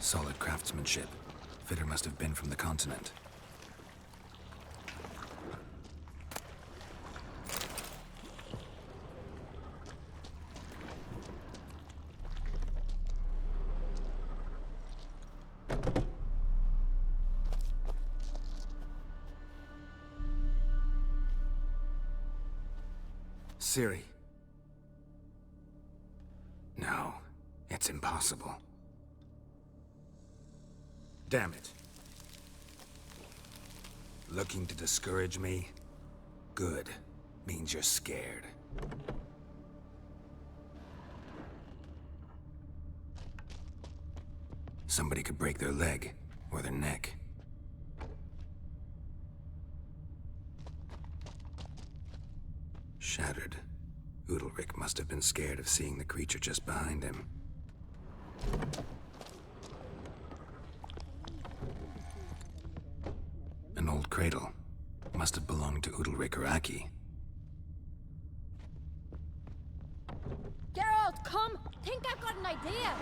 Solid craftsmanship. Fitter must have been from the continent. Cerys. No, it's impossible. Damn it. Looking to discourage me? Good. Means you're scared. Somebody could break their leg, or their neck. Shattered. Udalryk must have been scared of seeing the creature just behind him. An old cradle. Must have belonged to Udalryk or Aki. Geralt, come! Think I've got an idea!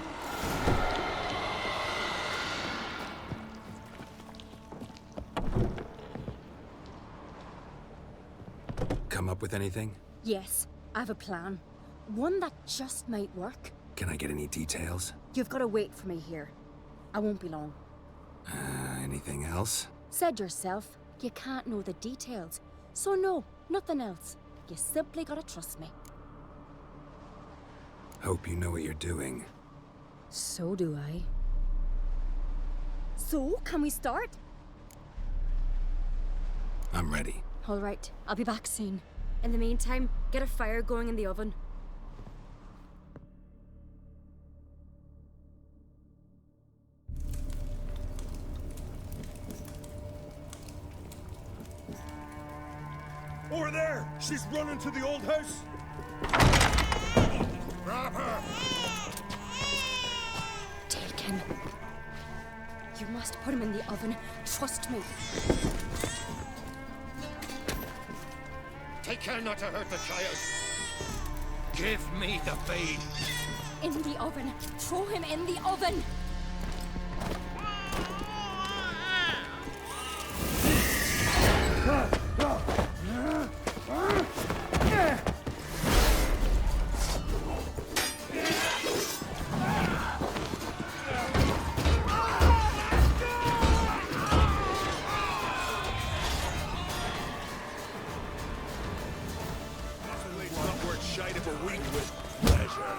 Come up with anything? Yes, I have a plan. One that just might work. Can I get any details? You've got to wait for me here. I won't be long. Anything else? Said yourself, you can't know the details. So no, nothing else. You simply gotta trust me. Hope you know what you're doing. So do I. So, can we start? I'm ready. All right, I'll be back soon. In the meantime, get a fire going in the oven. Over there! She's running to the old house! Grab her! Take him. You must put him in the oven. Trust me. Take care not to hurt the child. Give me the babe. In the oven. Throw him in the oven. Shite of a week with pleasure.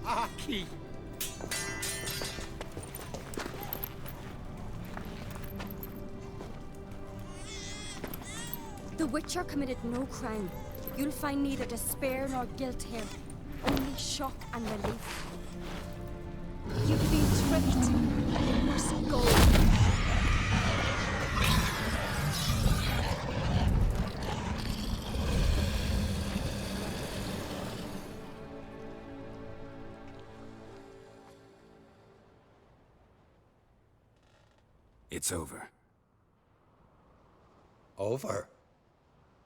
Aki! The Witcher committed no crime. You'll find neither despair nor guilt here. Only shock and relief. You've been tricked. You must go. It's over. Over?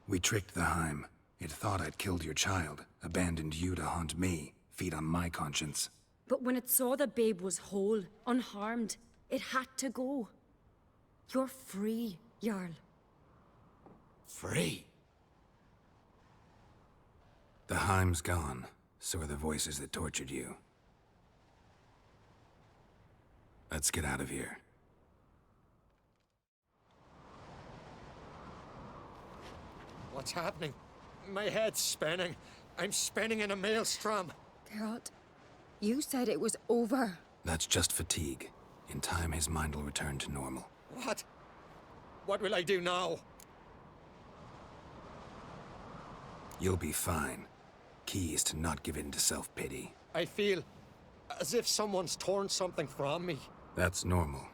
We tricked the Heim. It thought I'd killed your child, abandoned you to haunt me, feed on my conscience. But when it saw the babe was whole, unharmed, it had to go. You're free, Jarl. Free? The Heim's gone, so are the voices that tortured you. Let's get out of here. What's happening? My head's spinning. I'm spinning in a maelstrom. Geralt, you said it was over. That's just fatigue. In time, his mind will return to normal. What? What will I do now? You'll be fine. Key is to not give in to self-pity. I feel as if someone's torn something from me. That's normal.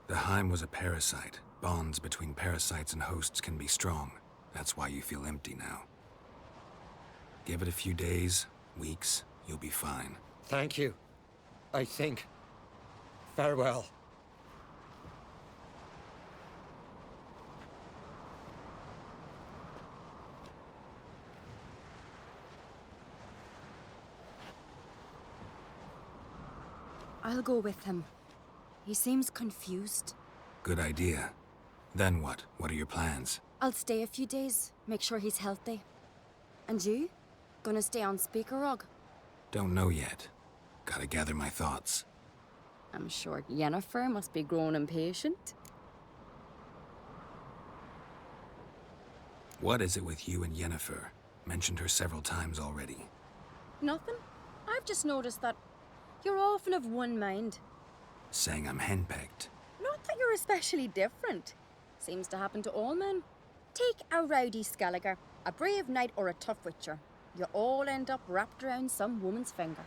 The Heim was a parasite. Bonds between parasites and hosts can be strong. That's why you feel empty now. Give it a few days, weeks, you'll be fine. Thank you. I think. Farewell. I'll go with him. He seems confused. Good idea. Then what? What are your plans? I'll stay a few days, make sure he's healthy. And you? Gonna stay on Speaker Rog? Don't know yet. Gotta gather my thoughts. I'm sure Yennefer must be growing impatient. What is it with you and Yennefer? Mentioned her several times already. Nothing. I've just noticed that you're often of one mind. Saying I'm henpecked. Not that you're especially different. Seems to happen to all men. Take a rowdy Skelliger, a brave knight or a tough witcher. You all end up wrapped around some woman's finger.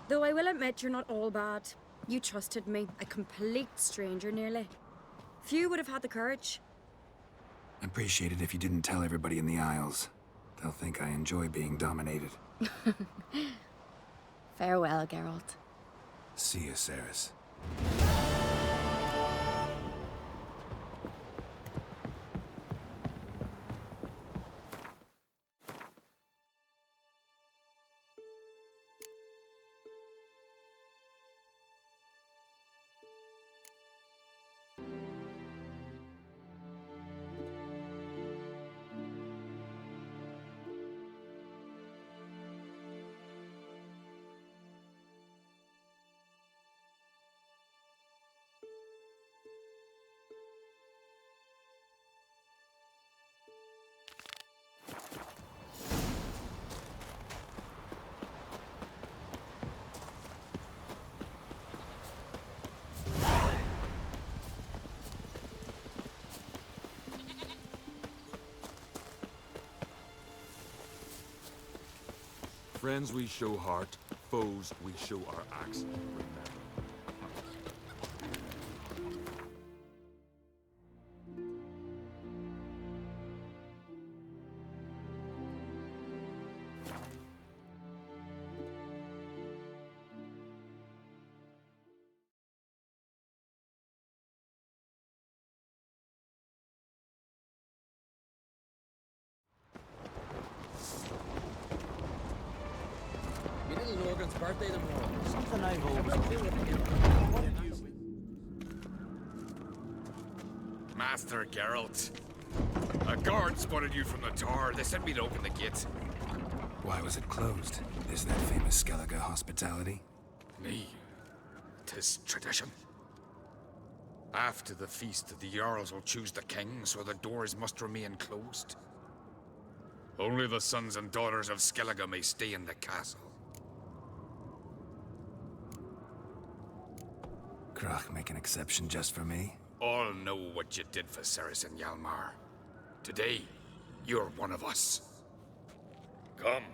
Though I will admit you're not all bad. You trusted me, a complete stranger nearly. Few would have had the courage. Appreciate it if you didn't tell everybody in the Isles. They'll think I enjoy being dominated. Farewell, Geralt. See you, Cerys. Friends we show heart, foes we show our axe. Remember. My little Logan's birthday tomorrow. Something I've always Master Geralt. A guard spotted you from the tower. They said we'd open the gate. Why was it closed? Is that famous Skellige hospitality? Me. 'Tis tradition. After the feast, the Jarls will choose the king, so the doors must remain closed. Only the sons and daughters of Skellige may stay in the castle. Krach make an exception just for me? All know what you did for Cerys and Hjalmar. Today, you're one of us. Come.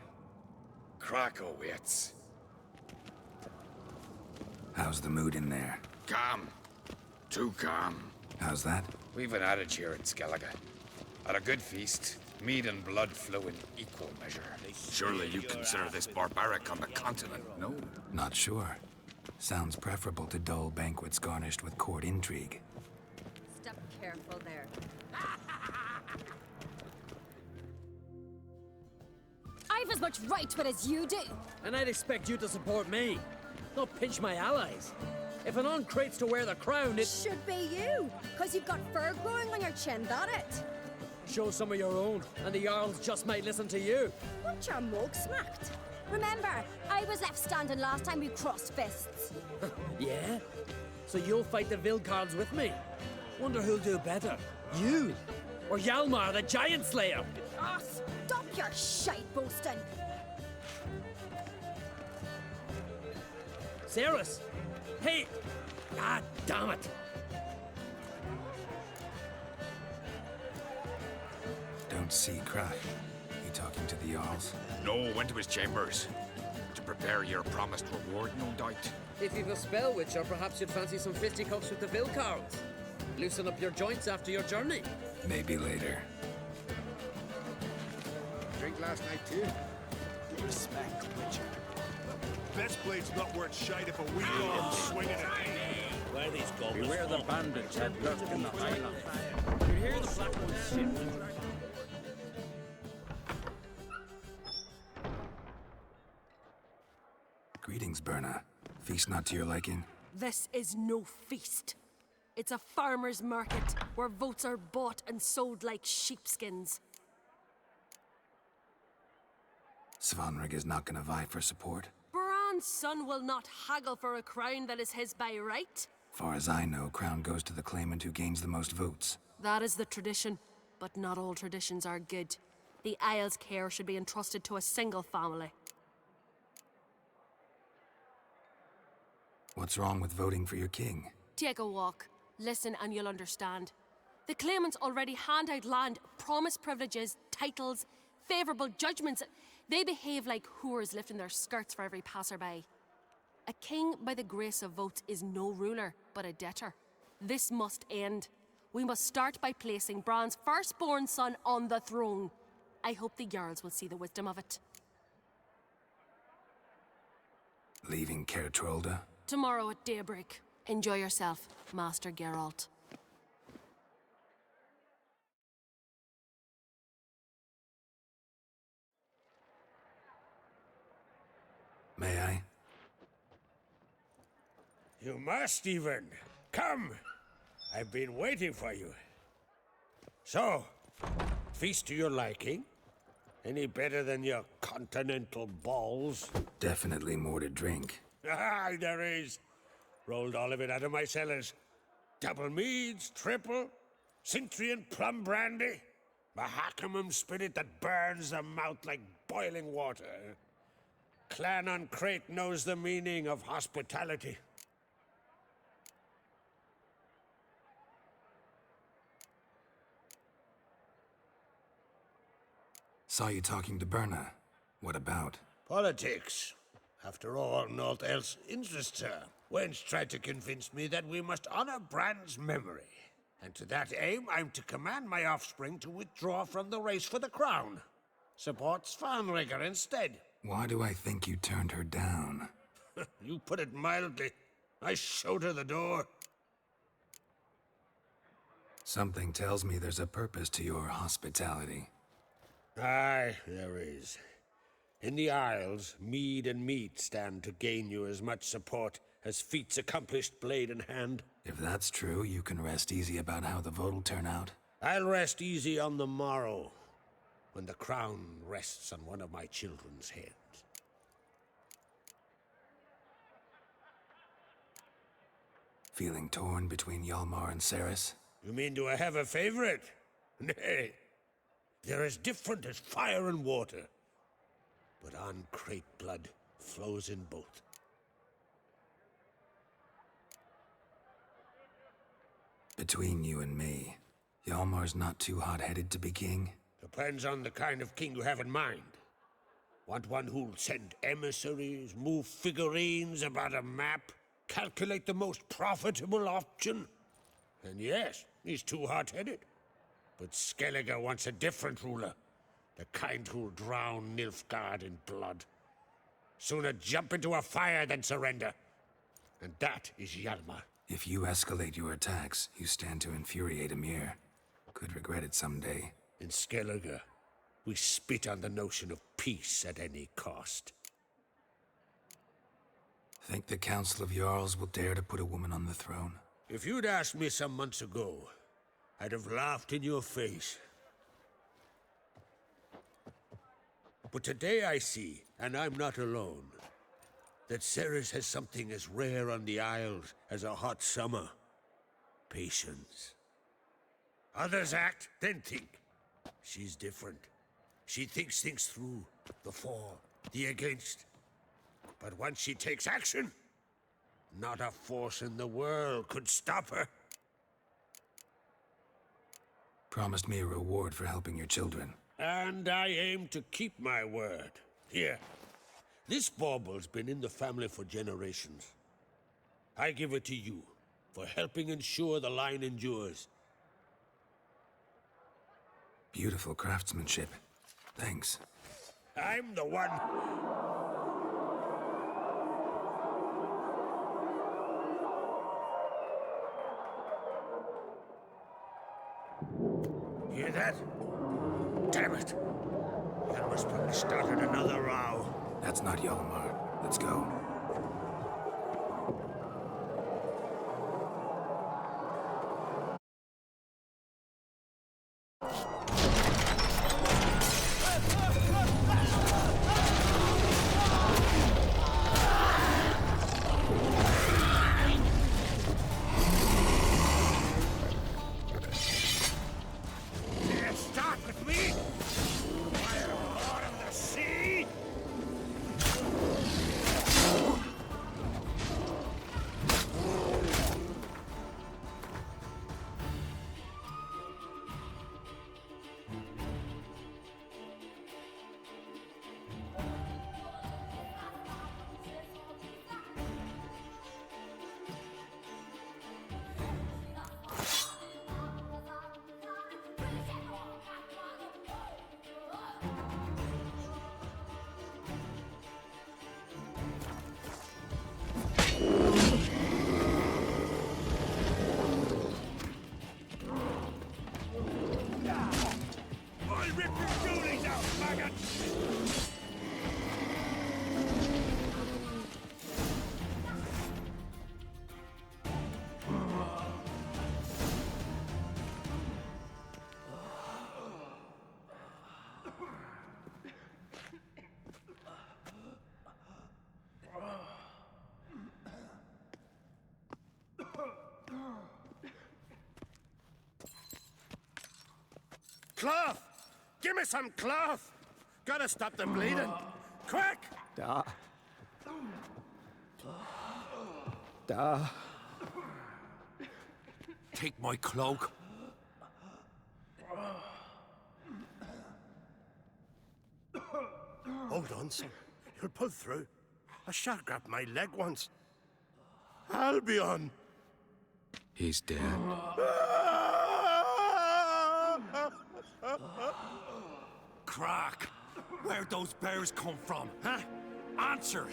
Krakow waits. How's the mood in there? Calm. Too calm. How's that? We've an adage here in Skellige. At a good feast, mead and blood flow in equal measure. Surely you consider this barbaric on the continent, no? Not sure. Sounds preferable to dull banquets garnished with court intrigue. Step careful there. I've as much right to it as you do. And I'd expect you to support me, not pinch my allies. If an uncrate's to wear the crown, it Should be you, because you've got fur growing on your chin, that it? shows some of your own, and the Jarls just might listen to you. Want your mug smacked? Remember, I was left standing last time we crossed fists. Yeah? So you'll fight the Vilcards with me? Wonder who'll do better, you or Hjalmar the Giant Slayer? Ah, stop your shite boasting! Cerys! Hey! Ah, damn it! Don't see crack. You talking to the Jarls? No, went to his chambers. To prepare your promised reward, no doubt. If you've a spell witch, or perhaps you'd fancy some fisticuffs with the Vilcarls. Loosen up your joints after your journey. Maybe later. Drink last night, too? Respect, Witcher. Best blade's not worth shite if a week long swinging it. Where these goblins? Beware the bandits that lurk in the highlands. You hear the black ones shit. Greetings, Berna. Feast not to your liking? This is no feast. It's a farmer's market where votes are bought and sold like sheepskins. Svanrig is not gonna vie for support. Bran's son will not haggle for a crown that is his by right. Far as I know, crown goes to the claimant who gains the most votes. That is the tradition, but not all traditions are good. The Isle's care should be entrusted to a single family. What's wrong with voting for your king? Take a walk. Listen and you'll understand. The claimants already hand out land, promise privileges, titles, favourable judgments. They behave like whores lifting their skirts for every passerby. A king by the grace of votes is no ruler, but a debtor. This must end. We must start by placing Bran's firstborn son on the throne. I hope the Jarls will see the wisdom of it. Leaving Caer Trolda? Tomorrow at daybreak. Enjoy yourself, Master Geralt. May I? You must, Stephen. Come! I've been waiting for you. So, feast to your liking? Any better than your continental balls? Definitely more to drink. Ah, there is. Rolled all of it out of my cellars. Double meads, triple, Cintrian plum brandy, Mahakimum spirit that burns the mouth like boiling water. Clan on Crate knows the meaning of hospitality. Saw you talking to Berna. What about? Politics. After all, naught else interests her. Wench tried to convince me that we must honor Bran's memory. And to that aim, I'm to command my offspring to withdraw from the race for the crown. Support Svanrigger instead. Why do I think you turned her down? You put it mildly. I showed her the door. Something tells me there's a purpose to your hospitality. Aye, there is. In the Isles, mead and meat stand to gain you as much support as feats accomplished blade in hand. If that's true, you can rest easy about how the vote'll turn out. I'll rest easy on the morrow, when the crown rests on one of my children's heads. Feeling torn between Hjalmar and Cerys? You mean, do I have a favorite? Nay. They're as different as fire and water. But on Crate blood flows in both. Between you and me, Hjalmar's not too hot-headed to be king? Depends on the kind of king you have in mind. Want one who'll send emissaries, move figurines about a map, calculate the most profitable option? And yes, he's too hot-headed. But Skellige wants a different ruler. The kind who'll drown Nilfgaard in blood. Sooner jump into a fire than surrender. And that is Hjalmar. If you escalate your attacks, you stand to infuriate Emir. Could regret it someday. In Skellige, we spit on the notion of peace at any cost. Think the Council of Jarls will dare to put a woman on the throne? If you'd asked me some months ago, I'd have laughed in your face. But today I see, and I'm not alone, that Cerys has something as rare on the Isles as a hot summer. Patience. Others act, then think. She's different. She thinks things through, the for, the against. But once she takes action, not a force in the world could stop her. Promised me a reward for helping your children. And I aim to keep my word. Here, this bauble's been in the family for generations. I give it to you for helping ensure the line endures. Beautiful craftsmanship. Thanks. I'm the one. Hear that? Damn it! Elmer's probably started another row. That's not Yolmar. Let's go. Start with me! Fire Lord of the Sea! I'll rip your goonies out, maggot! Cloth! Give me some cloth! Gotta stop the bleeding! Quick! Take my cloak. Hold on, son. You'll pull through. A shark grabbed my leg once. Albion! He's dead. Crack! Where'd those bears come from, huh? Answer!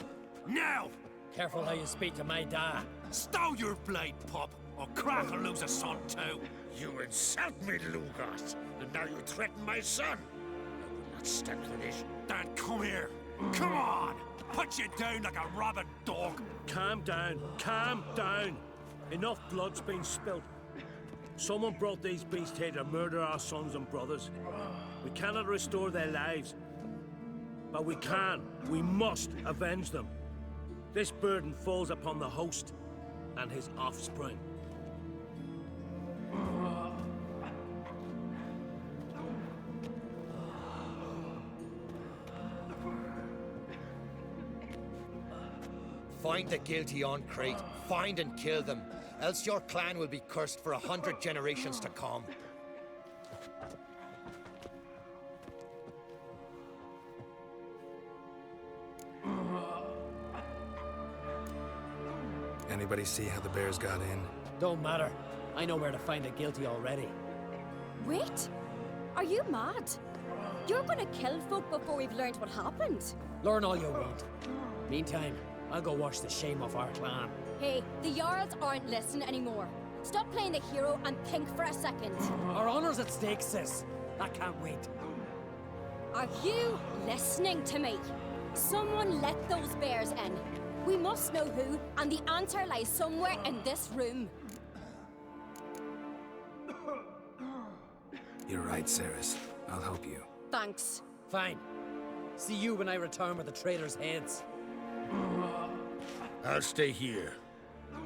Now! Careful how you speak to my dad. Stow your blade, pup, or Crack will lose a son too. You insult me, Lugos, and now you threaten my son. I will not stand for this. Dan, come here. Come on! Put you down like a rabid dog. Calm down. Calm down. Enough blood's been spilt. Someone brought these beasts here to murder our sons and brothers. We cannot restore their lives. But we can. We must avenge them. This burden falls upon the host and his offspring. Find the guilty on Crete. Find and kill them. Else your clan will be cursed for 100 generations to come. Anybody see how the bears got in? Don't matter. I know where to find the guilty already. Wait! Are you mad? You're gonna kill folk before we've learned what happened. Learn all you want. Meantime, I'll go wash the shame off our clan. Hey, the Jarls aren't listening anymore. Stop playing the hero and think for a second. Our honor's at stake, sis. I can't wait. Are you listening to me? Someone let those bears in. We must know who, and the answer lies somewhere in this room. You're right, Cerys. I'll help you. Thanks. Fine. See you when I return with the traitors' heads. I'll stay here.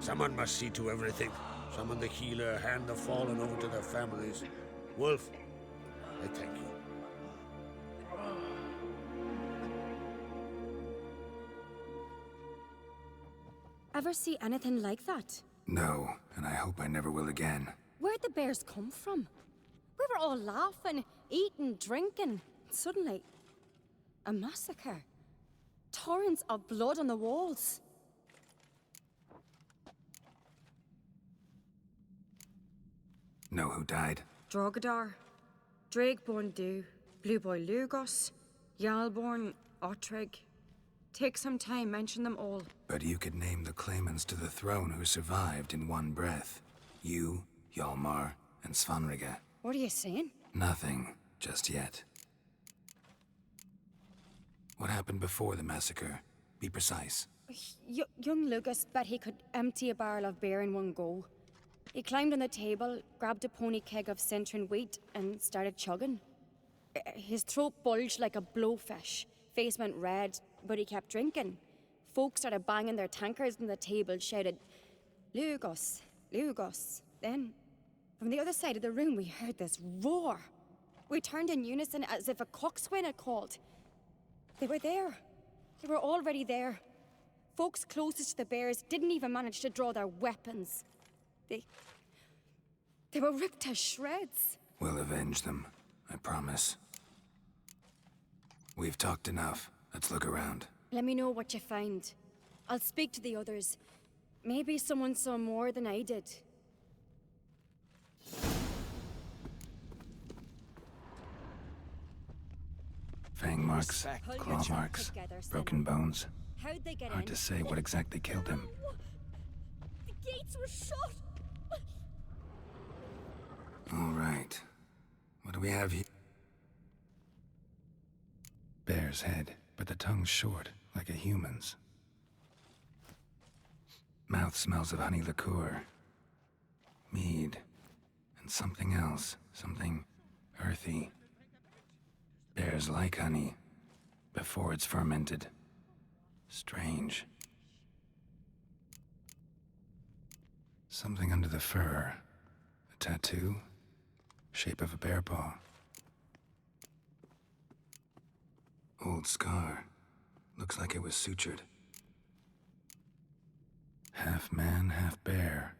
Someone must see to everything. Summon the healer, hand the fallen over to their families. Wolf, I thank you. ever see anything like that? No, and I hope I never will again. Where'd the bears come from? We were all laughing, eating, drinking. Suddenly, a massacre. Torrents of blood on the walls. Know who died? Drogadar, Drakeborn Du, Blue Boy Lugos, Yalborn, Ottrig. Take some time, mention them all. But you could name the claimants to the throne who survived in one breath. You, Hjalmar, and Svanrige. What are you saying? Nothing, just yet. What happened before the massacre? Be precise. Young Lucas bet he could empty a barrel of beer in one go. He climbed on the table, grabbed a pony keg of Centron wheat, and started chugging. His throat bulged like a blowfish. Face went red, but he kept drinking. Folks started banging their tankards on the table, shouted, Lugos, Lugos. Then, from the other side of the room, we heard this roar. We turned in unison as if a coxswain had called. They were there. They were already there. Folks closest to the bears didn't even manage to draw their weapons. They were ripped to shreds. We'll avenge them, I promise. We've talked enough. Let's look around. Let me know what you find. I'll speak to the others. Maybe someone saw more than I did. Fang marks, claw marks, broken bones. How'd they get Hard in? to say what exactly killed him. The gates were shut! All right. What do we have here? Bear's head, but the tongue's short, like a human's. Mouth smells of honey liqueur. Mead. And something else. Something earthy. Bears like honey, before it's fermented. Strange. Something under the fur. A tattoo? Shape of a bear paw. Old scar. Looks like it was sutured. Half man, half bear.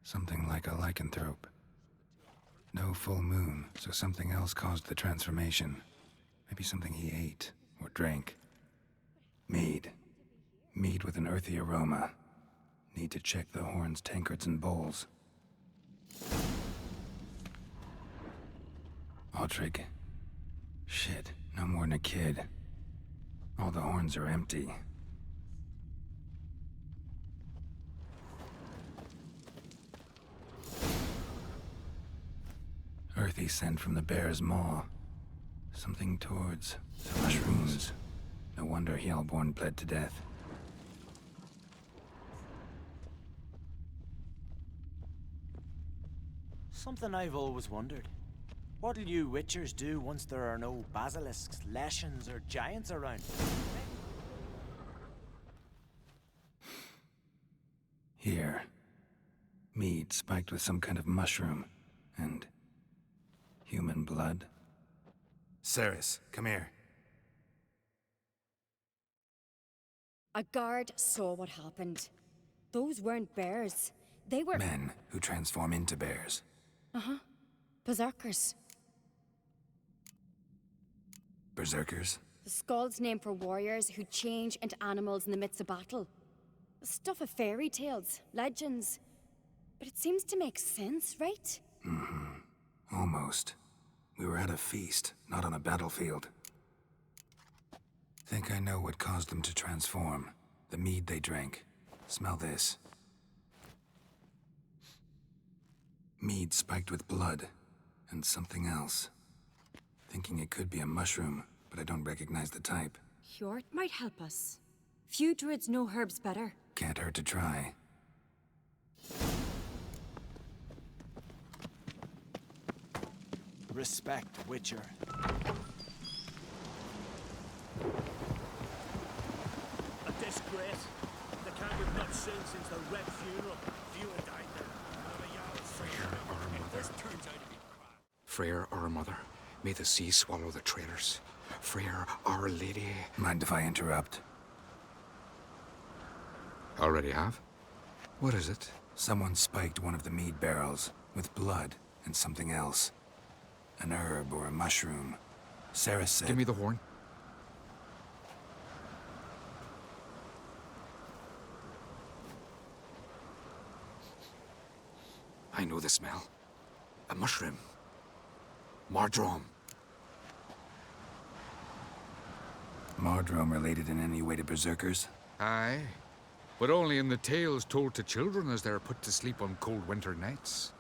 Something like a lycanthrope. No full moon, so something else caused the transformation. Maybe something he ate or drank. Mead. Mead with an earthy aroma. Need to check the horns, tankards, and bowls. Ottrig. Shit, no more than a kid. All the horns are empty. Earthy scent from the bear's maw. Something towards the mushrooms. No wonder Hjalborn bled to death. Something I've always wondered. What'll you witchers do once there are no basilisks, leshens, or giants around? Here. Mead spiked with some kind of mushroom. And human blood. Cerys, come here. A guard saw what happened. Those weren't bears. They were... Men who transform into bears. Uh-huh. Berserkers. Berserkers? The Skald's name for warriors who change into animals in the midst of battle. Stuff of fairy tales, legends. But it seems to make sense, right? Mm-hmm. Almost. We were at a feast, not on a battlefield. Think I know what caused them to transform. The mead they drank. Smell this. Mead spiked with blood. And something else. Thinking it could be a mushroom, but I don't recognize the type. Hjort might help us. Few druids know herbs better. Can't hurt to try. Respect, Witcher. A disgrace. The kind we've not seen since the Red Funeral. Few had died there. Freyr, our mother, may the sea swallow the traitors. Freyr, our lady. Mind if I interrupt? Already have? What is it? Someone spiked one of the mead barrels with blood and something else. An herb or a mushroom. Cerys said... Give me the horn. I know the smell. A mushroom. Mardrome. Mardrome related in any way to berserkers? Aye. But only in the tales told to children as they're put to sleep on cold winter nights.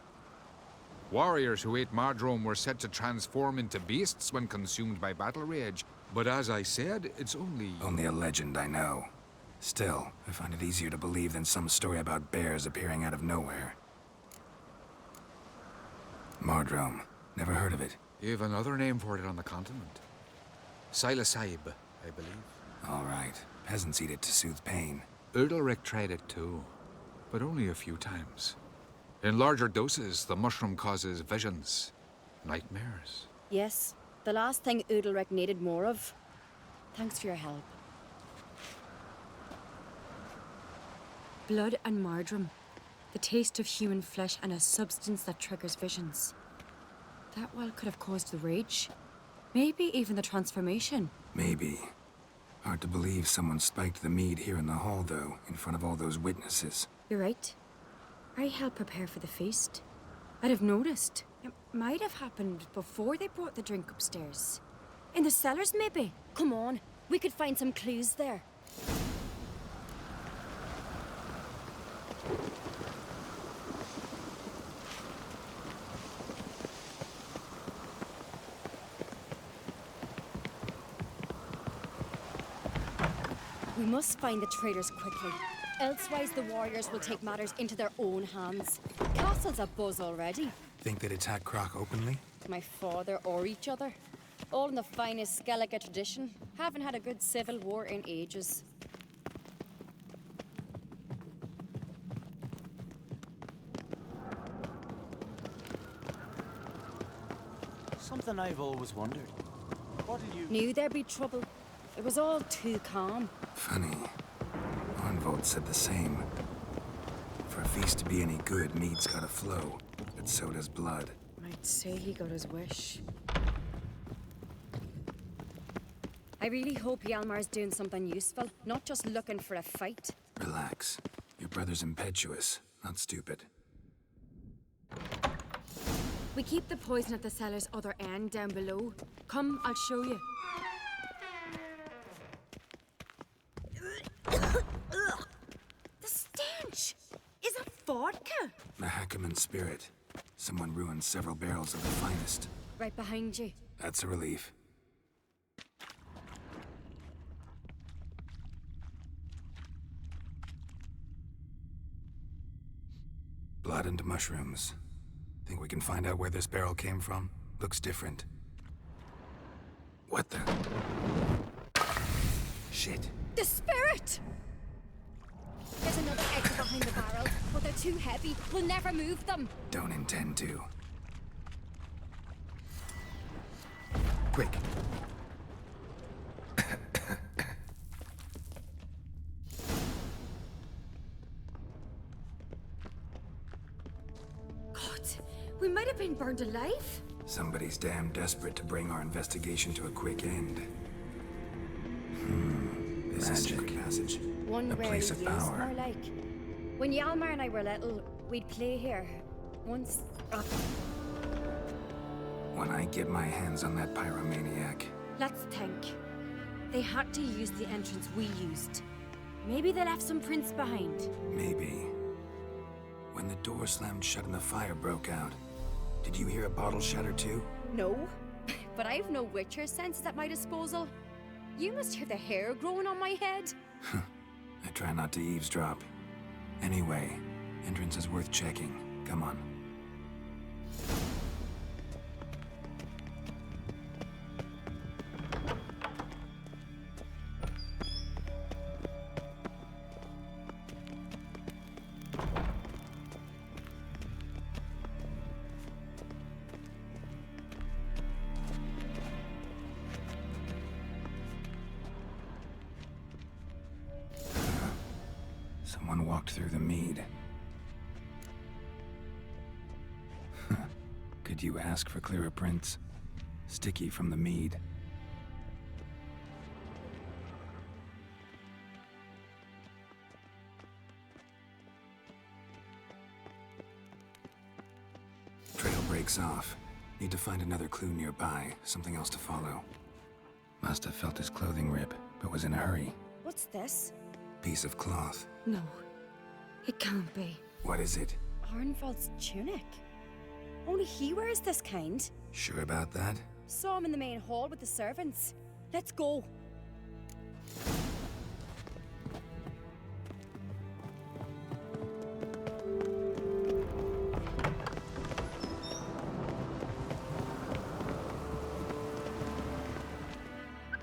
Warriors who ate Mardrome were said to transform into beasts when consumed by battle rage. But as I said, it's only... Only a legend, I know. Still, I find it easier to believe than some story about bears appearing out of nowhere. Mardrome. Never heard of it. You've another name for it on the continent. Silasaib, I believe. All right. Peasants eat it to soothe pain. Udalric tried it too, but only a few times. In larger doses, the mushroom causes visions, nightmares. Yes, the last thing Udalric needed more of. Thanks for your help. Blood and Mardrome. The taste of human flesh and a substance that triggers visions. That well could have caused the rage. Maybe even the transformation. Maybe. Hard to believe someone spiked the mead here in the hall, though, in front of all those witnesses. You're right. I helped prepare for the feast. I'd have noticed. It might have happened before they brought the drink upstairs. In the cellars, maybe? Come on, we could find some clues there. We must find the traitors quickly. Elsewise, the warriors will take matters into their own hands. Castle's abuzz already. Think they'd attack Croc openly? My father or each other. All in the finest Skellige tradition. Haven't had a good civil war in ages. Something I've always wondered. What did you... Knew there'd be trouble. It was all too calm. Funny. Arnvold said the same. For a feast to be any good, mead's gotta flow. But so does blood. I'd say he got his wish. I really hope Hjalmar's doing something useful, not just looking for a fight. Relax. Your brother's impetuous, not stupid. We keep the poison at the cellar's other end down below. Come, I'll show you. The stench! Is it vodka? Mahakaman spirit. Someone ruined several barrels of the finest. Right behind you. That's a relief. Blood and mushrooms. Think we can find out where this barrel came from? Looks different. What the? Shit. The spirit! There's another exit behind the barrel, but they're too heavy. We'll never move them. Don't intend to. Quick. God, we might have been burned alive. Somebody's damn desperate to bring our investigation to a quick end. This is a secret passage. One A rarely place of used, power. more like. When Hjalmar and I were little, we'd play here. Once... When I get my hands on that pyromaniac. Let's think. They had to use the entrance we used. Maybe they left some prints behind. Maybe. When the door slammed shut and the fire broke out, did you hear a bottle shatter too? No, but I've no Witcher senses at my disposal. You must hear the hair growing on my head. I try not to eavesdrop. Anyway, entrance is worth checking. Come on. Someone walked through the mead. Could you ask for clearer prints? Sticky from the mead. Trail breaks off. Need to find another clue nearby, something else to follow. Must have felt his clothing rip, but was in a hurry. What's this? Piece of cloth. No, it can't be. What is it? Arnvald's tunic. Only he wears this kind. Sure about that? Saw him in the main hall with the servants. Let's go.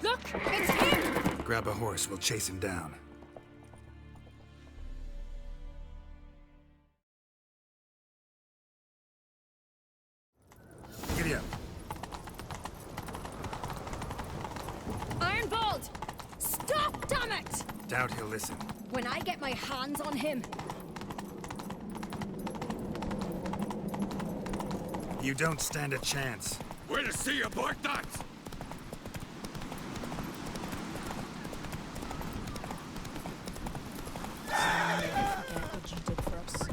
Look, it's him! Grab a horse, we'll chase him down. Giddy up. Arnvald! Stop, damn it! Doubt he'll listen. When I get my hands on him. You don't stand a chance. Where to see you, boy, that? Forget what you did for us.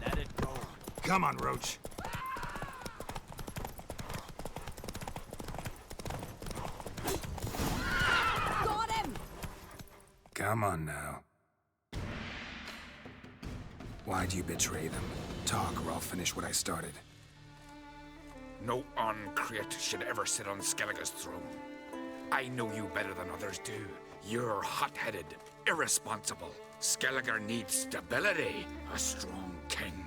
Let it go. Come on, Roach. Got him! Come on now. Why'd you betray them? Talk or I'll finish what I started. No Uncreate should ever sit on Skellige's throne. I know you better than others do. You're hot-headed, irresponsible. Skellige needs stability, a strong king.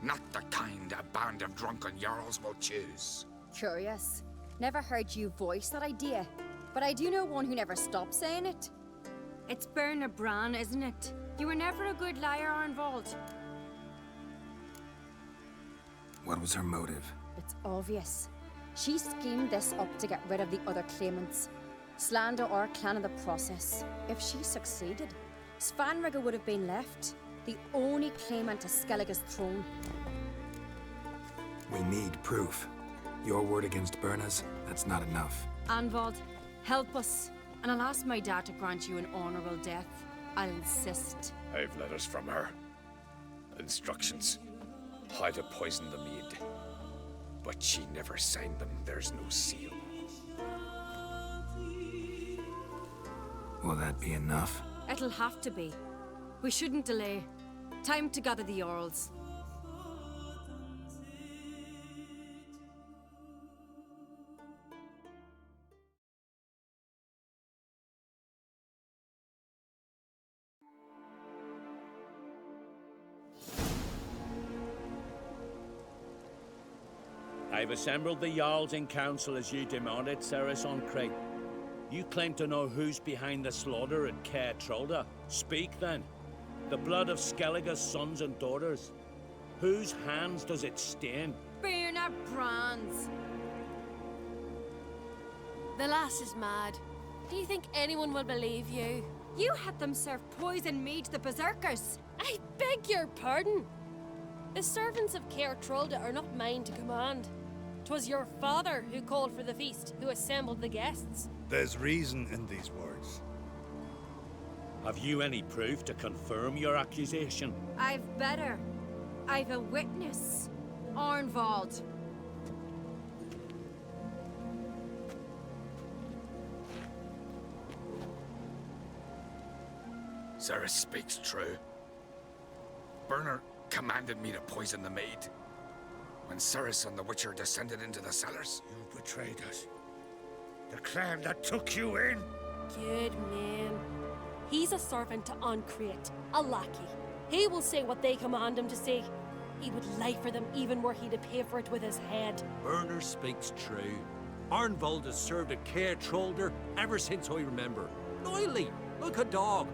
Not the kind a band of drunken jarls will choose. Curious. Never heard you voice that idea, but I do know one who never stops saying it. It's Berna Bran, isn't it? You were never a good liar, Arnvald. What was her motive? It's obvious. She schemed this up to get rid of the other claimants. Slander our clan in the process. If she succeeded, Svanrige would have been left, the only claimant to Skellige's throne. We need proof. Your word against Berna's, that's not enough. Arnvald, help us, and I'll ask my dad to grant you an honorable death. I'll insist. I've letters from her. Instructions. How to poison the mead. But she never signed them. There's no seal. Will that be enough? It'll have to be. We shouldn't delay. Time to gather the Jarls. I've assembled the Jarls in council as you demanded, Cerys on Crate. You claim to know who's behind the slaughter at Caer Trolda. Speak then. The blood of Skellige's sons and daughters. Whose hands does it stain? Berna Bran's. The lass is mad. Do you think anyone will believe you? You had them serve poison mead to the berserkers. I beg your pardon. The servants of Caer Trolda are not mine to command. 'Twas your father who called for the feast, who assembled the guests. There's reason in these words. Have you any proof to confirm your accusation? I've better. I've a witness. Arnvald. Cerys speaks true. Berna commanded me to poison the maid. When Cerys and the Witcher descended into the cellars. You betrayed us. The clan that took you in. Good man. He's a servant to Uncreate, a lackey. He will say what they command him to say. He would lie for them even were he to pay for it with his head. Berner speaks true. Arnvald has served at Caer Trolder ever since I remember. Loyally, like a dog.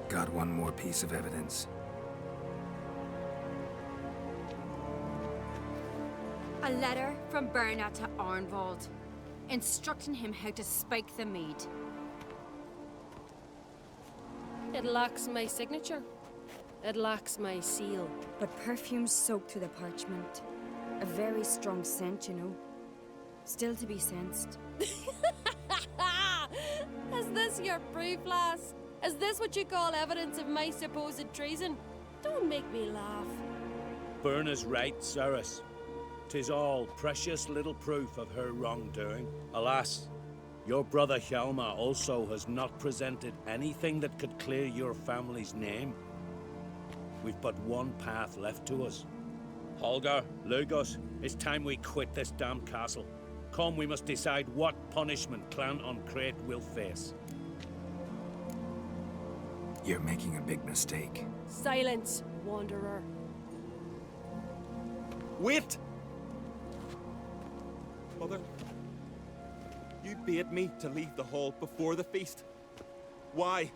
Got one more piece of evidence. A letter from Berna to Arnvald. instructing him how to spike the mead. It lacks my signature. It lacks my seal. But perfume's soaked through the parchment. A very strong scent, you know. Still to be sensed. Is this your proof, lass? Is this what you call evidence of my supposed treason? Don't make me laugh. Berna's right, Cerys. 'Tis all precious little proof of her wrongdoing. Alas, your brother Hjalmar also has not presented anything that could clear your family's name. We've but one path left to us. Holger, Lugos, it's time we quit this damn castle. Come, we must decide what punishment Clan on Crete will face. You're making a big mistake. Silence, wanderer. Wait! Mother, you bade me to leave the hall before the feast. Why?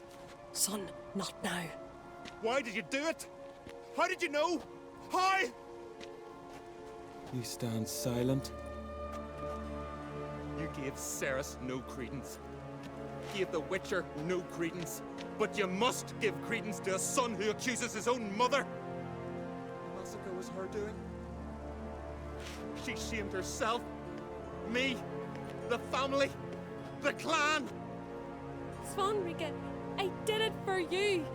Son, not now. Why did you do it? How did you know? How? You stand silent. You gave Cerys no credence. Gave the Witcher no credence. But you must give credence to a son who accuses his own mother. The massacre was her doing. She shamed herself, me, the family, the clan. Svanrige, I did it for you.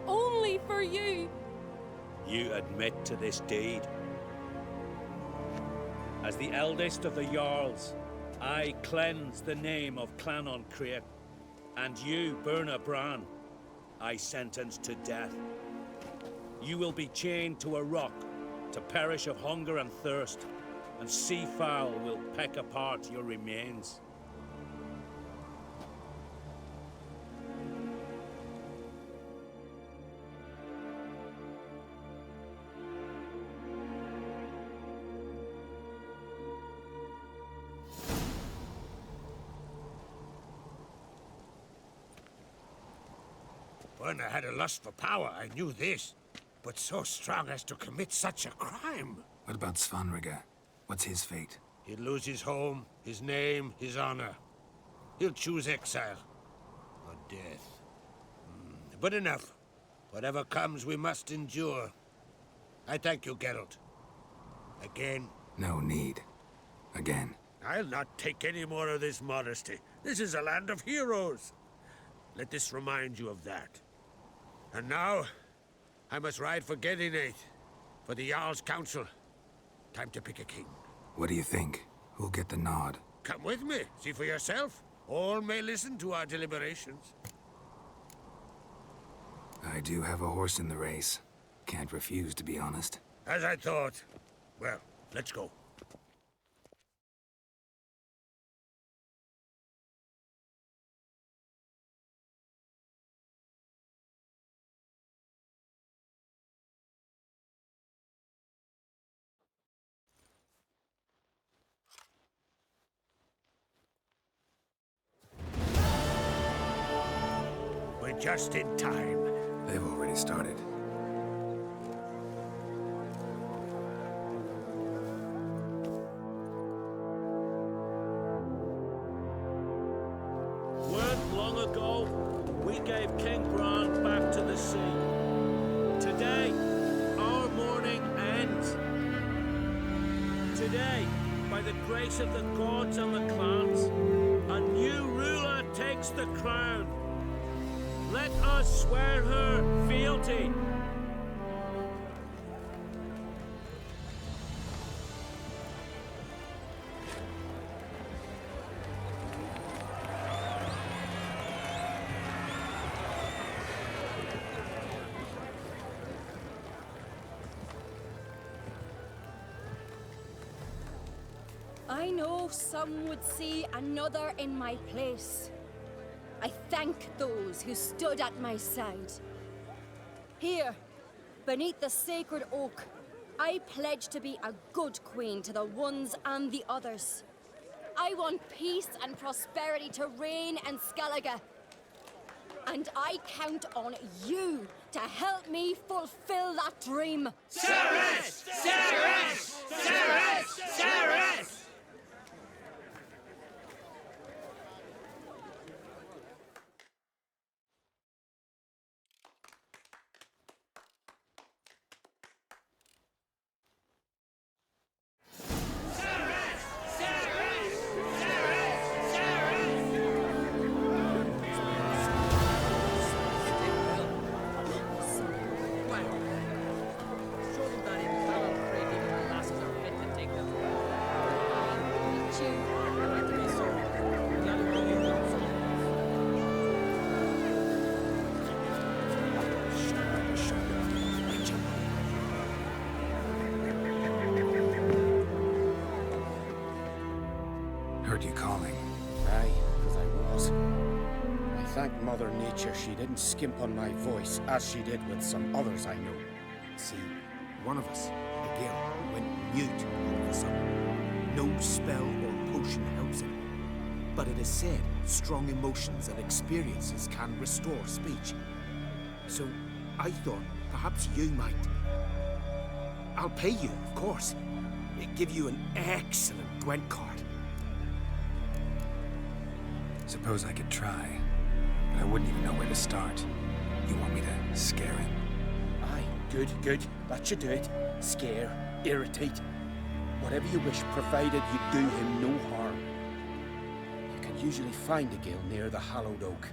Only for you. You admit to this deed. As the eldest of the Jarls, I cleanse the name of Clan on Crete, and you, Berna Bran, I sentence to death. You will be chained to a rock to perish of hunger and thirst, and sea fowl will peck apart your remains. Berna had a lust for power, I knew this. But so strong as to commit such a crime. What about Svanrige? What's his fate? He'll lose his home, his name, his honor. He'll choose exile. Or death. But enough. Whatever comes, we must endure. I thank you, Geralt. Again. No need. Again. I'll not take any more of this modesty. This is a land of heroes. Let this remind you of that. And now, I must ride for Gedinate, for the Jarl's Council. Time to pick a king. What do you think? Who'll get the nod? Come with me, see for yourself. All may listen to our deliberations. I do have a horse in the race. Can't refuse, to be honest. As I thought. Well, let's go. We're just in time. They've already started. Weren't long ago, we gave King Bran back to the sea. Today, our mourning ends. Today, by the grace of the gods and the clans, a new ruler takes the crown. Let us swear her fealty. I know some would see another in my place. I thank those who stood at my side. Here, beneath the sacred oak, I pledge to be a good queen to the ones and the others. I want peace and prosperity to reign in Skellige. And I count on you to help me fulfill that dream. Cerys! Cerys! Cerys! Cerys! Thank Mother Nature she didn't skimp on my voice, as she did with some others I know. See, one of us, a girl, went mute all of a sudden. No spell or potion helps him. But it is said strong emotions and experiences can restore speech. So I thought perhaps you might. I'll pay you, of course. Give you an excellent Gwent card. Suppose I could try, but I wouldn't even know where to start. You want me to scare him? Aye, good, good. That should do it. Scare, irritate. Whatever you wish, provided you do him no harm. You can usually find a gill near the hallowed oak.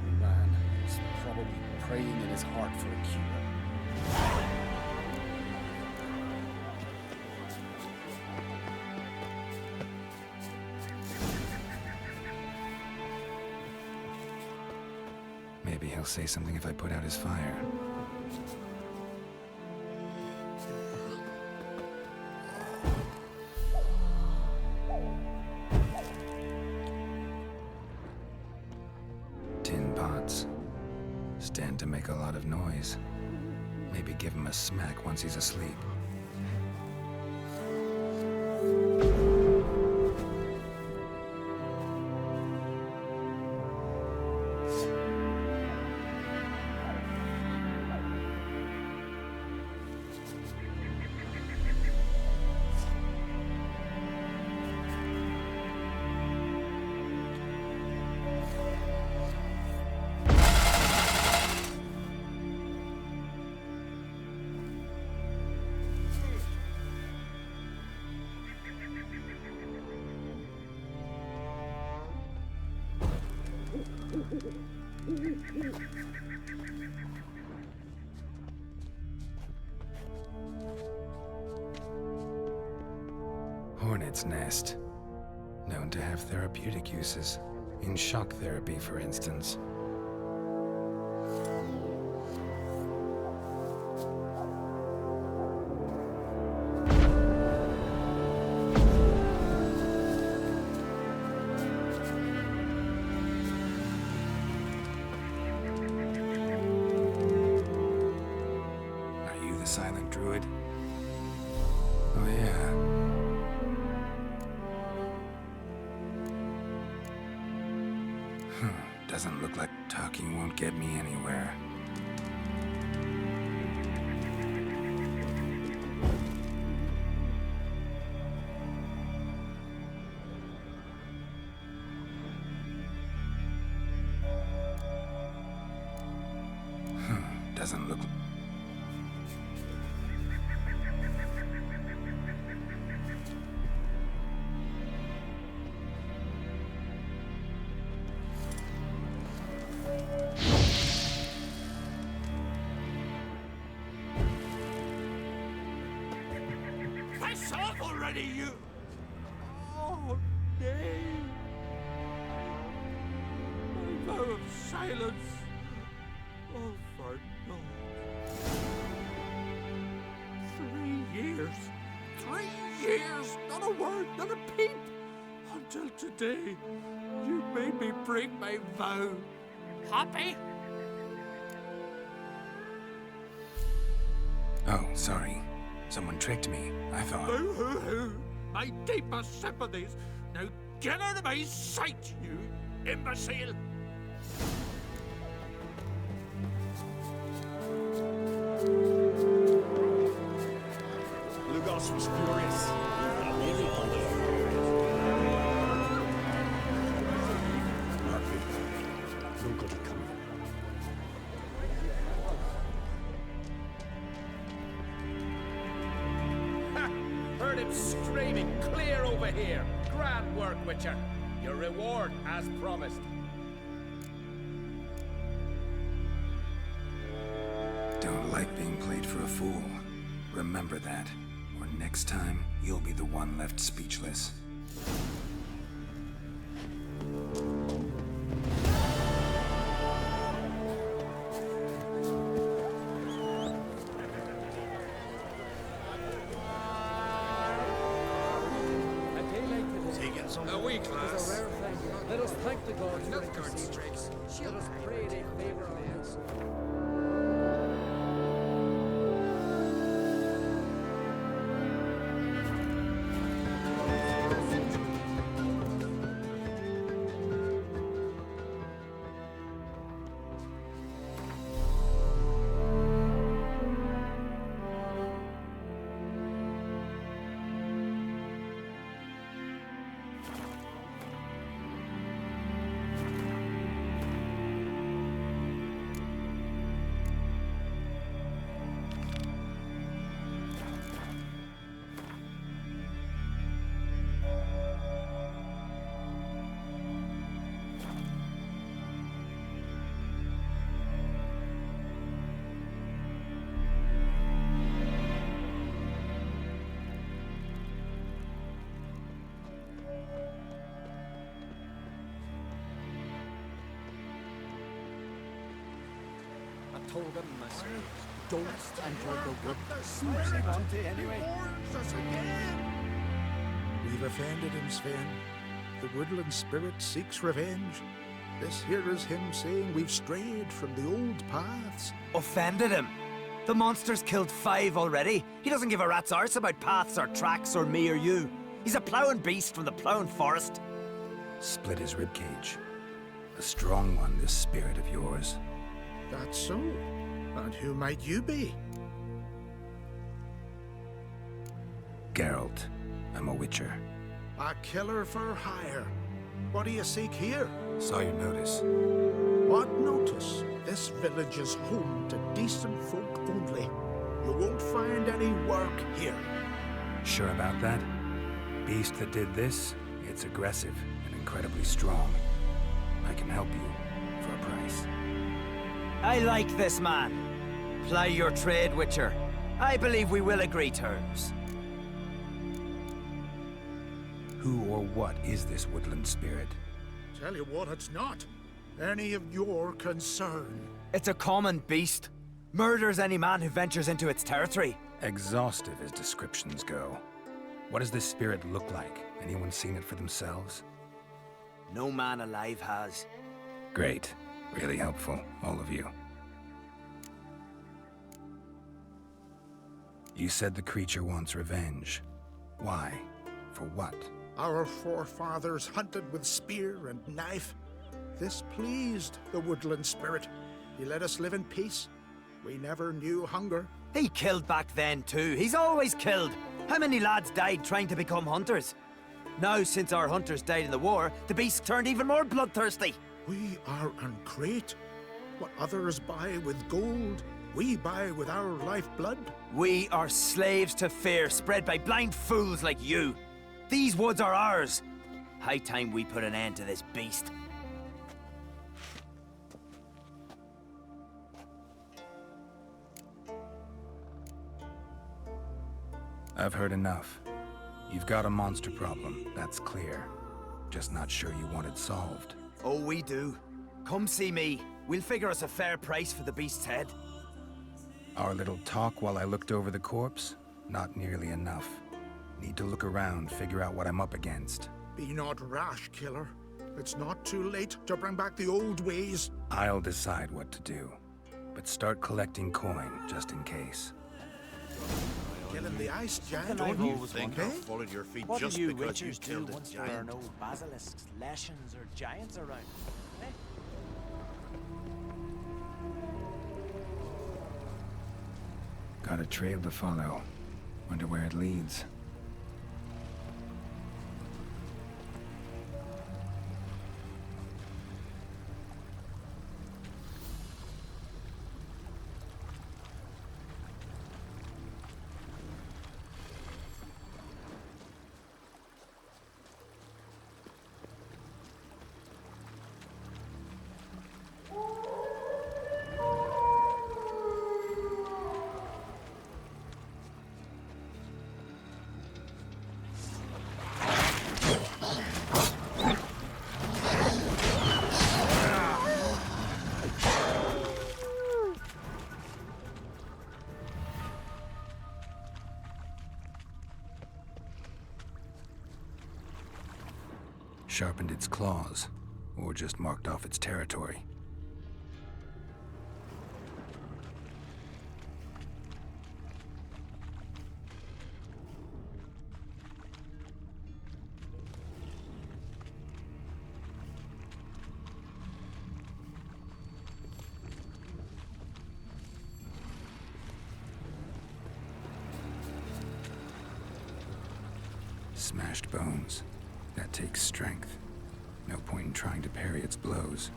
The man is probably praying in his heart for a cure. Maybe he'll say something if I put out his fire. Tin pots. Stand to make a lot of noise. Maybe give him a smack once he's asleep. Hornet's nest. Known to have therapeutic uses. In shock therapy, for instance. Are you the silent druid? Oh yeah. Doesn't look like talking won't get me anywhere. Doesn't look... Piss off already, you! Oh, nay. My vow of silence. Oh, for naught. 3 years. 3 years! Not a word, not a peep! Until today, you made me break my vow. Happy? Oh, sorry. Someone tricked me, I thought. Boo hoo hoo! My deepest sympathies. Now get out of my sight, you imbecile! Lugos was furious. No good will come. Ha! Heard him screaming clear over here. Grand work, Witcher. Your reward as promised. Don't like being played for a fool. Remember that, or next time, you'll be the one left speechless. A week, lass. Let us Thank the gods for interceding. Let us pray they favor our cause. I told him, I said, don't enter the wood. Who's he on to anyway? We've offended him, Sven. The woodland spirit seeks revenge. This here is him saying we've strayed from the old paths. Offended him? The monster's killed 5 already. He doesn't give a rat's arse about paths or tracks or me or you. He's a ploughing beast from the ploughing forest. Split his ribcage. A strong one, this spirit of yours. That's so. And who might you be? Geralt. I'm a witcher. A killer for hire. What do you seek here? Saw your notice. What notice? This village is home to decent folk only. You won't find any work here. Sure about that? Beast that did this, it's aggressive and incredibly strong. I can help you for a price. I like this man. Ply your trade, Witcher. I believe we will agree terms. Who or what is this woodland spirit? Tell you what, it's not any of your concern. It's a common beast. Murders any man who ventures into its territory. Exhaustive as descriptions go. What does this spirit look like? Anyone seen it for themselves? No man alive has. Great. Really helpful, all of you. You said the creature wants revenge. Why? For what? Our forefathers hunted with spear and knife. This pleased the woodland spirit. He let us live in peace. We never knew hunger. He killed back then too. He's always killed. How many lads died trying to become hunters? Now, since our hunters died in the war, the beast turned even more bloodthirsty. We are uncrate. What others buy with gold, we buy with our lifeblood. We are slaves to fear spread by blind fools like you. These woods are ours. High time we put an end to this beast. I've heard enough. You've got a monster problem, that's clear. Just not sure you want it solved. Oh, we do. Come see me. We'll figure us a fair price for the beast's head. Our little talk while I looked over the corpse? Not nearly enough. Need to look around, figure out what I'm up against. Be not rash, killer. It's not too late to bring back the old ways. I'll decide what to do. But start collecting coin, just in case. Killing the ice giant. Don't you think I followed your feet What just do you because you witchers do killed a once there are giant? no basilisks, leshens, or giants around? Eh? Got a trail to follow. Wonder where it leads. Sharpened its claws. or just marked off its territory. Smashed bones. That takes strength. No point in trying to parry its blows.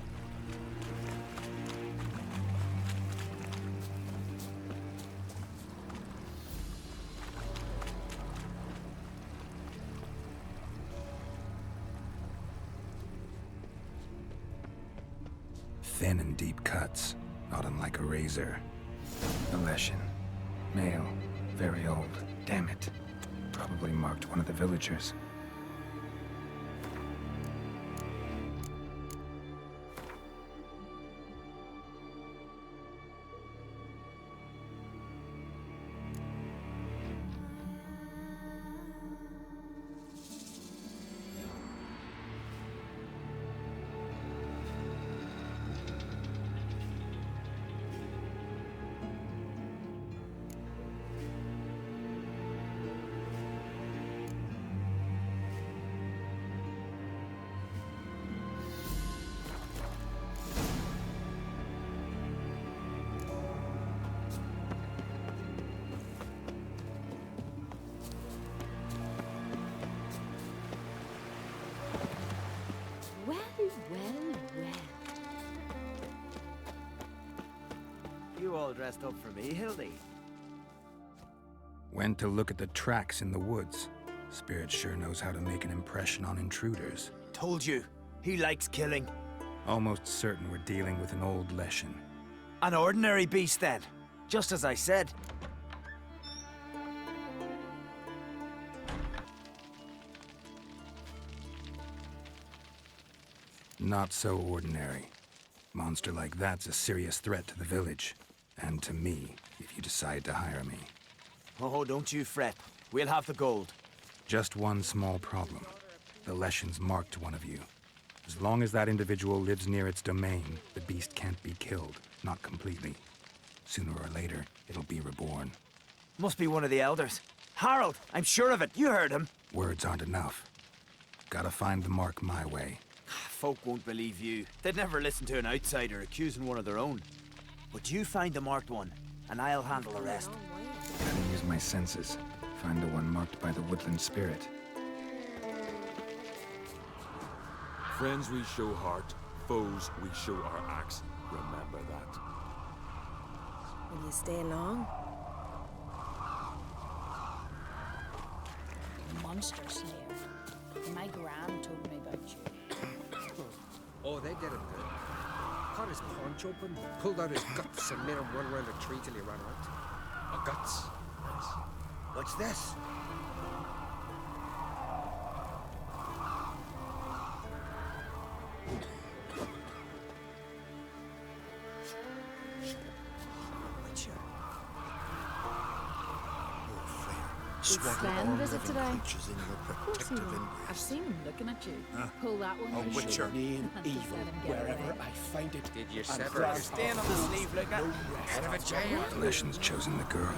Thin and deep cuts, not unlike a razor. A Leshen. Male. Very old. Damn it. Probably marked one of the villagers. Well, well, well. You all dressed up for me, Hildy? Went to look at the tracks in the woods. Spirit sure knows how to make an impression on intruders. Told you, he likes killing. Almost certain we're dealing with an old Leshen. An ordinary beast, then. Just as I said. Not so ordinary. Monster like that's a serious threat to the village. And to me, if you decide to hire me. Oh, don't you fret. We'll have the gold. Just one small problem. The Leshen's marked one of you. As long as that individual lives near its domain, the beast can't be killed. Not completely. Sooner or later, it'll be reborn. Must be one of the elders. Harold, I'm sure of it. You heard him. Words aren't enough. Gotta find the mark my way. Folk won't believe you. They'd never listen to an outsider accusing one of their own. But you find the marked one, and I'll handle the rest. Gotta use my senses. Find the one marked by the woodland spirit. Friends we show heart, foes we show our axe. Remember that. Will you stay long? Monster Slayer. My gran told me about you. Oh, they did it good. Cut his paunch open, pulled out his guts, and made him run around a tree till he ran out. Oh, guts. Nice. What's this? Did Sven visit today? Of course he will. I've seen him looking at you. Pull that one out. Witcher. Name Evil wherever I find it. Did you And sever grab his Stand on the sleeve, look at. head of a jail? The Leshen's chosen the girl.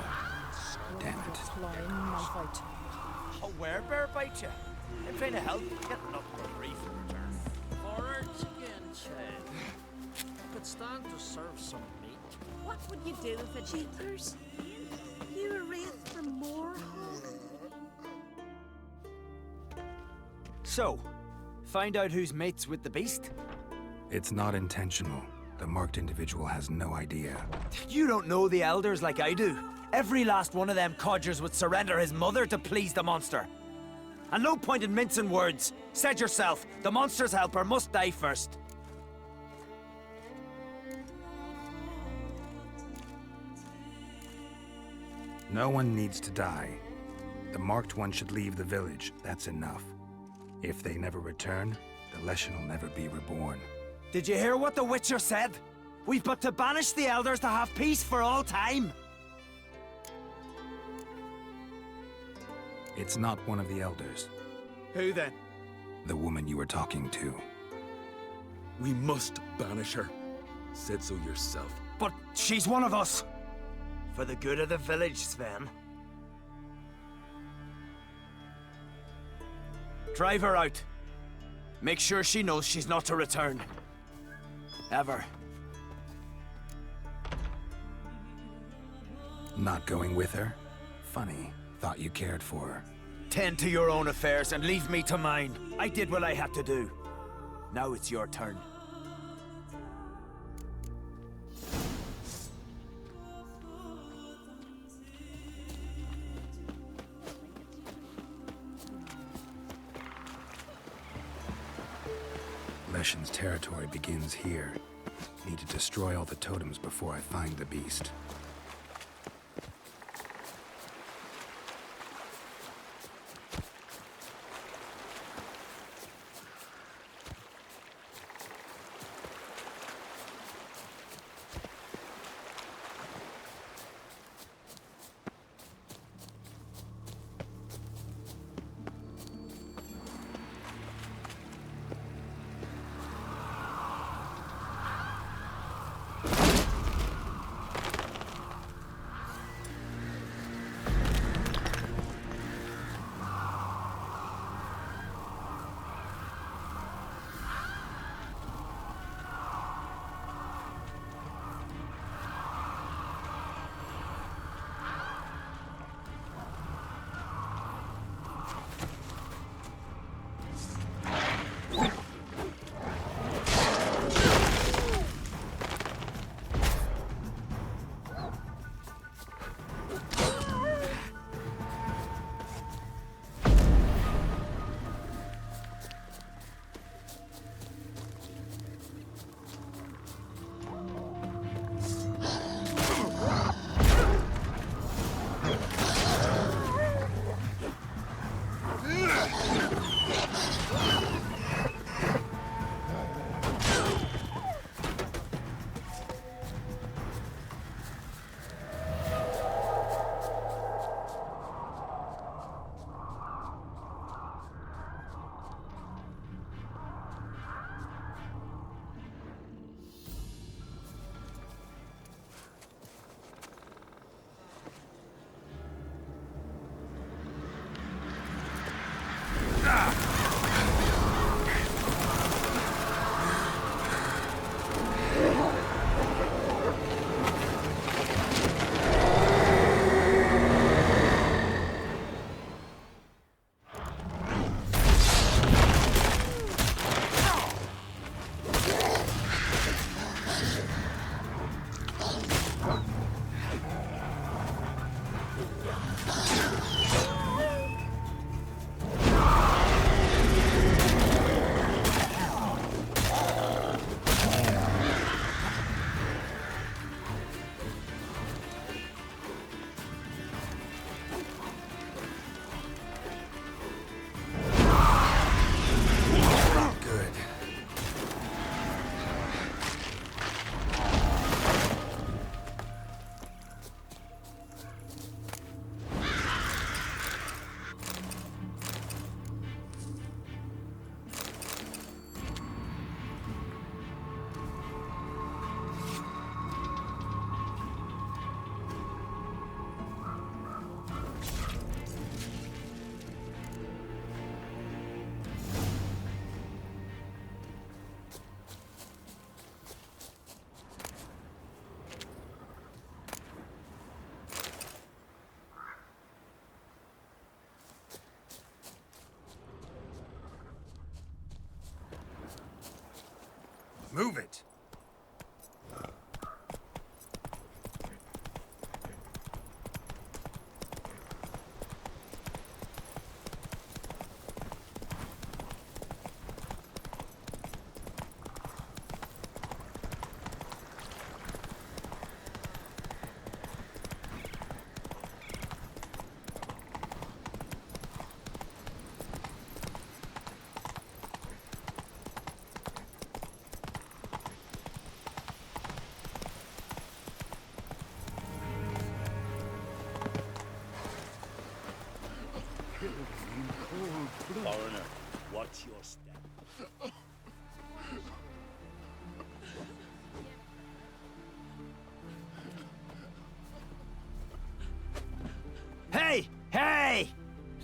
Damn it. Clawing knife out. Oh, where bear bite you? I'm trying to help. Get nothing brief in return. Forwards again, Chad. I could stand to serve some meat. What would you do if it cheaters? You a wraith from Moorhog? So, find out who's mates with the beast? It's not intentional. The marked individual has no idea. You don't know the elders like I do. Every last one of them codgers would surrender his mother to please the monster. And no point in mincing words. Said yourself, the monster's helper must die first. No one needs to die. The marked one should leave the village. That's enough. If they never return, the Leshen will never be reborn. Did you hear what the Witcher said? We've but to banish the elders to have peace for all time. It's not one of the elders. Who then? The woman you were talking to. We must banish her. Said so yourself. But she's one of us. For the good of the village, Sven. Drive her out. Make sure she knows she's not to return. Ever. Not going with her? Funny. Thought you cared for her. Tend to your own affairs and leave me to mine. I did what I had to do. Now it's your turn. Leshen's territory begins here. Need to destroy all the totems before I find the beast.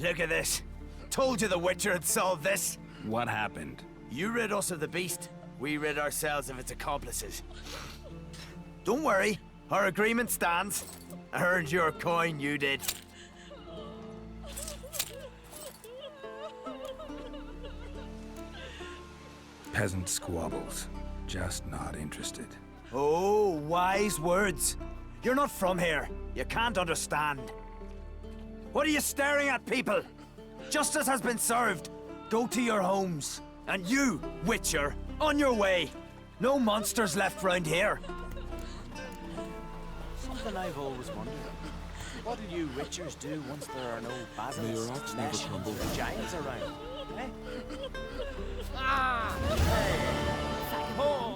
Look at this. Told you the Witcher had solved this. What happened? You rid us of the beast. We rid ourselves of its accomplices. Don't worry. Our agreement stands. I earned your coin, you did. Peasant squabbles. Just not interested. Oh, wise words. You're not from here. You can't understand. What are you staring at, people? Justice has been served. Go to your homes. And you, Witcher, on your way. No monsters left round here. Something I've always wondered. What do you Witchers do once there are no May your basilisks, ox never Lesh, crumble. or giants around? Eh? Ah! Hey. Oh!